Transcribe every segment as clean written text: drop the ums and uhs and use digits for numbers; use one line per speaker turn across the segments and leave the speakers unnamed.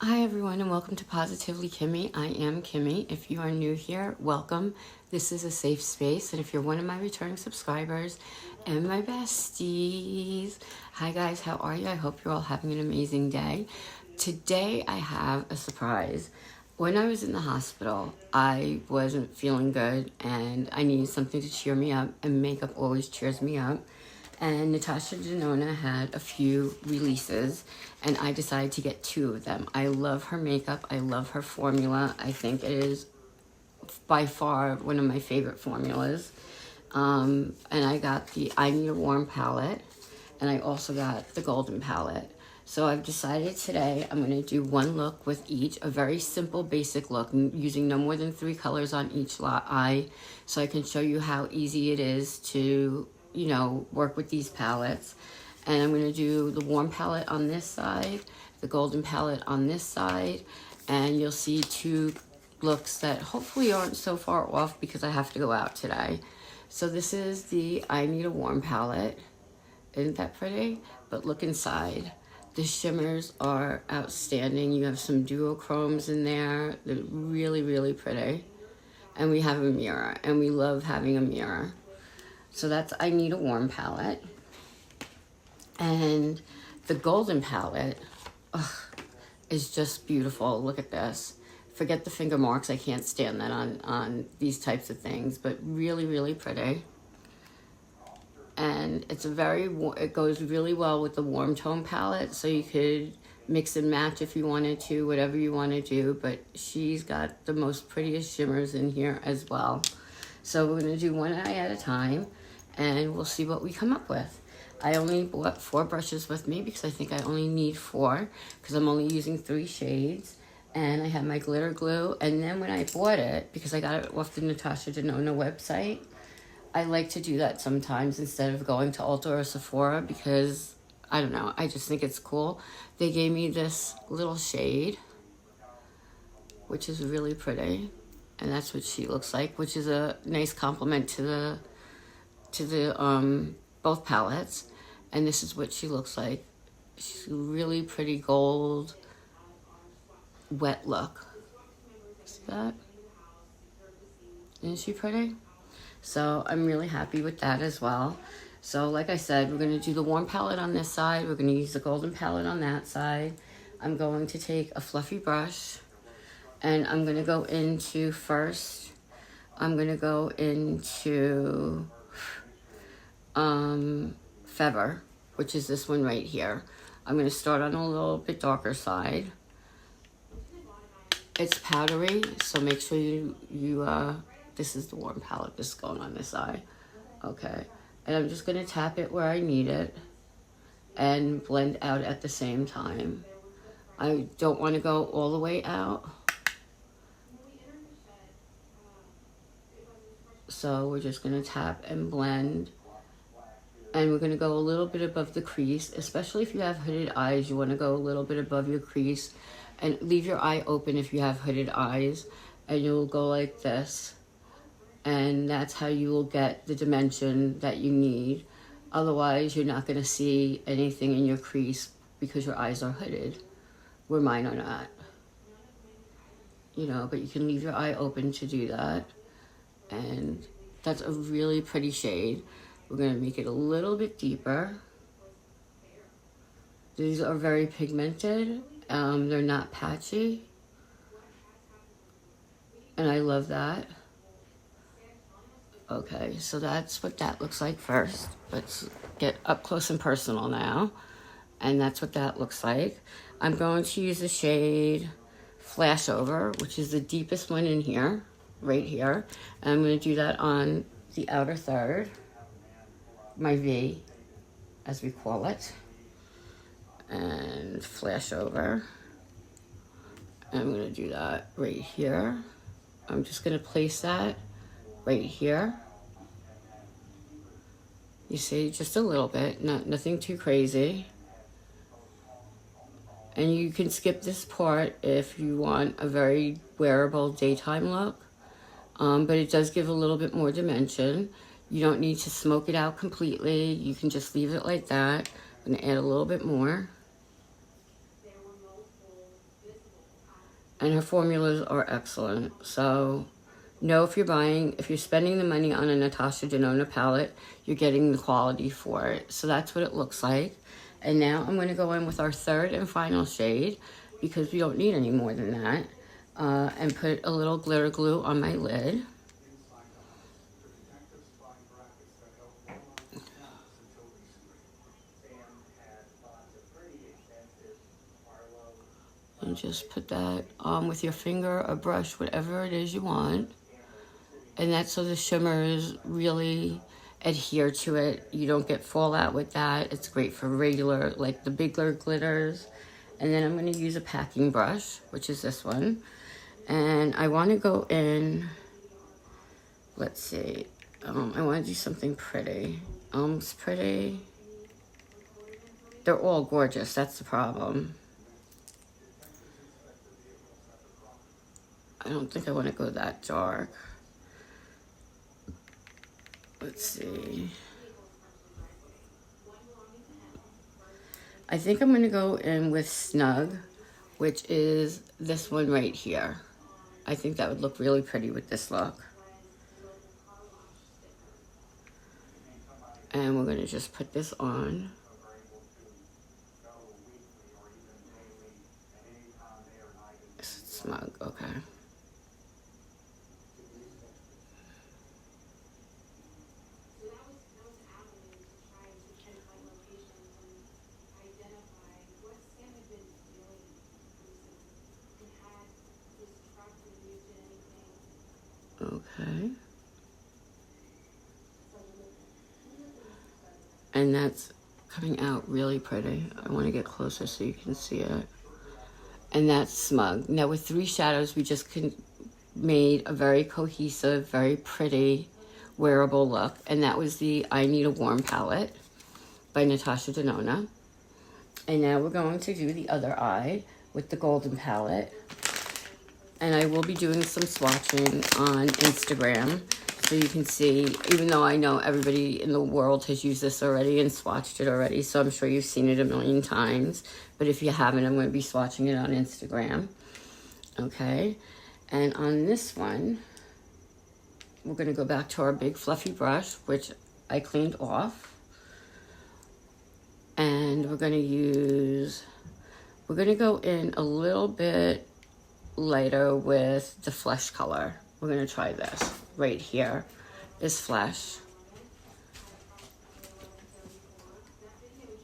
Hi everyone and welcome to Positively Kimmie. I am Kimmie. If you are new here, welcome. This is a safe space, and if you're one of my returning subscribers and my besties, hi guys, how are you? I hope you're all having an amazing day. Today I have a surprise. When I was in the hospital, I wasn't feeling good and I needed something to cheer me up, and makeup always cheers me up. And Natasha Denona had a few releases, and I decided to get 2 of them. I love her makeup. I love her formula. I think it is by far one of my favorite formulas. And I got the I Need a Warm palette, and I also got the Golden palette. So I've decided today I'm going to do one look with each, a very simple basic look, using no more than 3 colors on each eye, so I can show you how easy it is to work with these palettes. And I'm going to do the warm palette on this side, the golden palette on this side, and you'll see 2 looks that hopefully aren't so far off because I have to go out today. So this is the I Need a Warm palette. Isn't that pretty? But look inside. The shimmers are outstanding. You have some duochromes in there. They're really, really pretty. And we have a mirror, and we love having a mirror. So that's I Need a Warm palette. And the golden palette is just beautiful. Look at this. Forget the finger marks. I can't stand that on these types of things, but really, really pretty. And it goes really well with the warm tone palette, so you could mix and match if you wanted to, whatever you want to do, but she's got the most prettiest shimmers in here as well. So we're going to do one eye at a time, and we'll see what we come up with. I only bought 4 brushes with me because I think I only need 4 because I'm only using 3 shades. And I have my glitter glue. And then when I bought it, because I got it off the Natasha Denona website, I like to do that sometimes instead of going to Ulta or Sephora because, I don't know, I just think it's cool. They gave me this little shade, which is really pretty. And that's what she looks like, which is a nice compliment to the both palettes. And this is what she looks like. She's a really pretty gold wet look. See that? Isn't she pretty? So I'm really happy with that as well. So like I said, we're going to do the warm palette on this side. We're going to use the golden palette on that side. I'm going to take a fluffy brush, and I'm going to go into first. I'm going to go into Feather, which is this one right here. I'm going to start on a little bit darker side. It's powdery, so make sure this is the warm palette. This is going on this eye. Okay. And I'm just going to tap it where I need it and blend out at the same time. I don't want to go all the way out. So we're just going to tap and blend. And we're going to go a little bit above the crease. Especially if you have hooded eyes, you want to go a little bit above your crease. And leave your eye open if you have hooded eyes. And you'll go like this. And that's how you will get the dimension that you need. Otherwise, you're not going to see anything in your crease because your eyes are hooded. Where mine are not. But you can leave your eye open to do that. And that's a really pretty shade. We're going to make it a little bit deeper. These are very pigmented. They're not patchy. And I love that. Okay, so that's what that looks like first. Let's get up close and personal now. And that's what that looks like. I'm going to use the shade Flash Over, which is the deepest one in here, right here. And I'm going to do that on the outer third, my V, as we call it. And Flash Over. And I'm going to do that right here. I'm just going to place that right here. You see, just a little bit, nothing too crazy. And you can skip this part if you want a very wearable daytime look. But it does give a little bit more dimension. You don't need to smoke it out completely. You can just leave it like that. I'm going to add a little bit more. And her formulas are excellent. So know if you're spending the money on a Natasha Denona palette, you're getting the quality for it. So that's what it looks like. And now I'm going to go in with our third and final shade, because we don't need any more than that, and put a little glitter glue on my lid. And just put that on with your finger or brush, whatever it is you want. And that's so the shimmers really adhere to it. You don't get fallout with that. It's great for regular, like the bigger glitters. And then I'm going to use a packing brush, which is this one. And I want to go in, let's see, I want to do something pretty. It's pretty. They're all gorgeous, that's the problem. I don't think I want to go that dark. Let's see. I think I'm going to go in with Snug, which is this one right here. I think that would look really pretty with this look. And we're going to just put this on. Smug, okay. Okay. And that's coming out really pretty. I want to get closer so you can see it. And that's Smug. Now with 3 shadows, we just made a very cohesive, very pretty, wearable look. And that was the I Need a Warm palette by Natasha Denona. And now we're going to do the other eye with the golden palette. And I will be doing some swatching on Instagram, so you can see, even though I know everybody in the world has used this already and swatched it already, so I'm sure you've seen it a million times. But if you haven't, I'm going to be swatching it on Instagram. Okay, and on this one, we're going to go back to our big fluffy brush, which I cleaned off. And we're going to go in a little bit lighter with the flesh color. We're going to try this. Right here is flesh.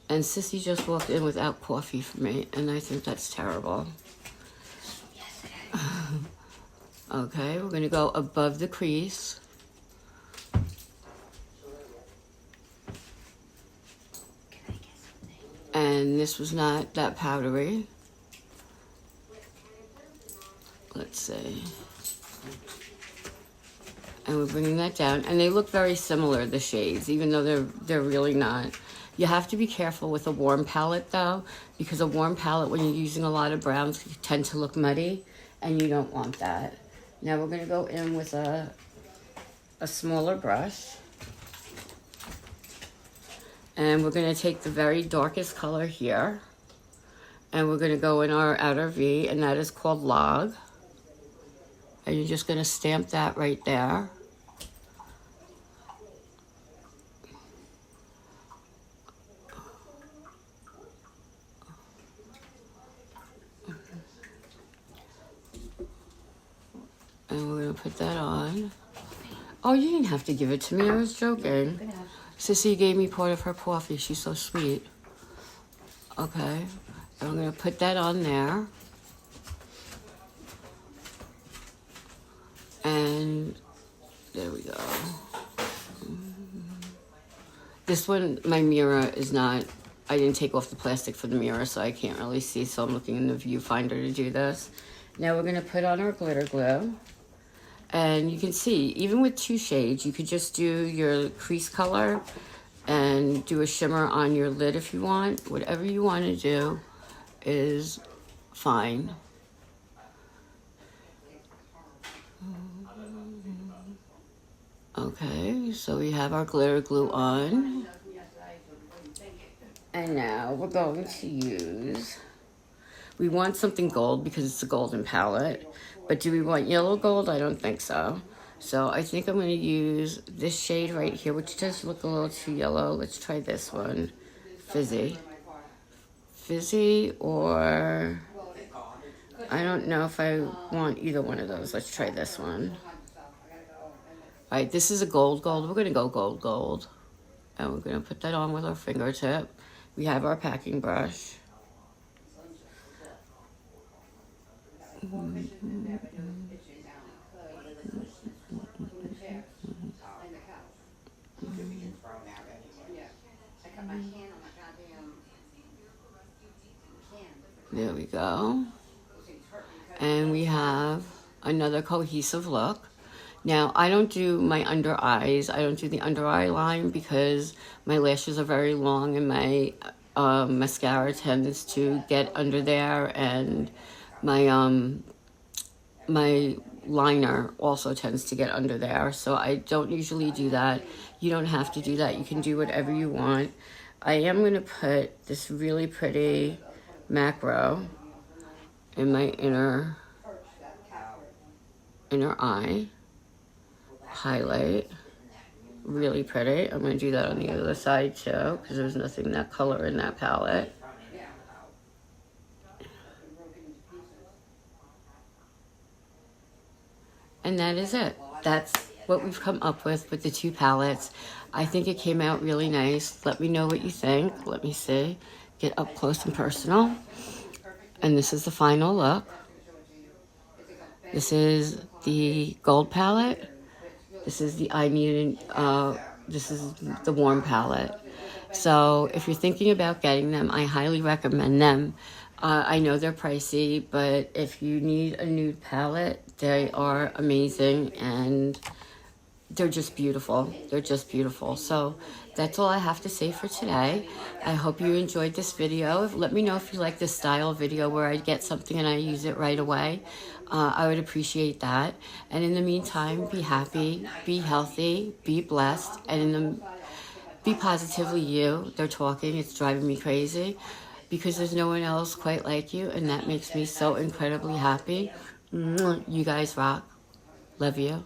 And Sissy just walked in without coffee for me, and I think that's terrible.
Yes, it is.
Okay, we're going to go above the crease.
Can I get something?
And this was not that powdery. Let's see. And we're bringing that down. And they look very similar, the shades, even though they're really not. You have to be careful with a warm palette, though, because a warm palette, when you're using a lot of browns, you tend to look muddy, and you don't want that. Now we're going to go in with a smaller brush. And we're going to take the very darkest color here. And we're going to go in our outer V, and that is called Log. And you're just going to stamp that right there. And we're going to put that on. Oh, you didn't have to give it to me. I was joking. Sissy gave me part of her coffee. She's so sweet. Okay. And I'm going to put that on there. And there we go. This one, my mirror is not, I didn't take off the plastic for the mirror, so I can't really see, so I'm looking in the viewfinder to do this. Now we're going to put on our glitter glue. And you can see, even with 2 shades, you could just do your crease color and do a shimmer on your lid if you want. Whatever you want to do is fine. Okay, so we have our glitter glue on. And now we're going to use, We want something gold because it's a golden palette. But do we want yellow gold? I don't think so. So I think I'm going to use this shade right here, which does look a little too yellow. Let's try this one. Fizzy. Fizzy, or I don't know if I want either one of those. Let's try this one. All right, this is a gold. We're going to go gold. And we're going to put that on with our fingertip. We have our packing brush. There we go. And we have another cohesive look. Now, I don't do my under eyes. I don't do the under eye line because my lashes are very long and my mascara tends to get under there, and my my liner also tends to get under there. So I don't usually do that. You don't have to do that. You can do whatever you want. I am going to put this really pretty macro in my inner eye. Highlight. Really pretty. I'm going to do that on the other side too, because there's nothing that color in that palette. And that is it. That's what we've come up with the two palettes. I think it came out really nice. Let me know what you think. Let me see. Get up close and personal. And this is the final look. This is the gold palette. This is the this is the warm palette. So if you're thinking about getting them, I highly recommend them. I know they're pricey, but if you need a nude palette, they are amazing and they're just beautiful. They're just beautiful. So that's all I have to say for today. I hope you enjoyed this video. Let me know if you like this style video where I get something and I use it right away. I would appreciate that. And in the meantime, be happy, be healthy, be blessed, and be positively you. They're talking. It's driving me crazy because there's no one else quite like you, and that makes me so incredibly happy. You guys rock. Love you.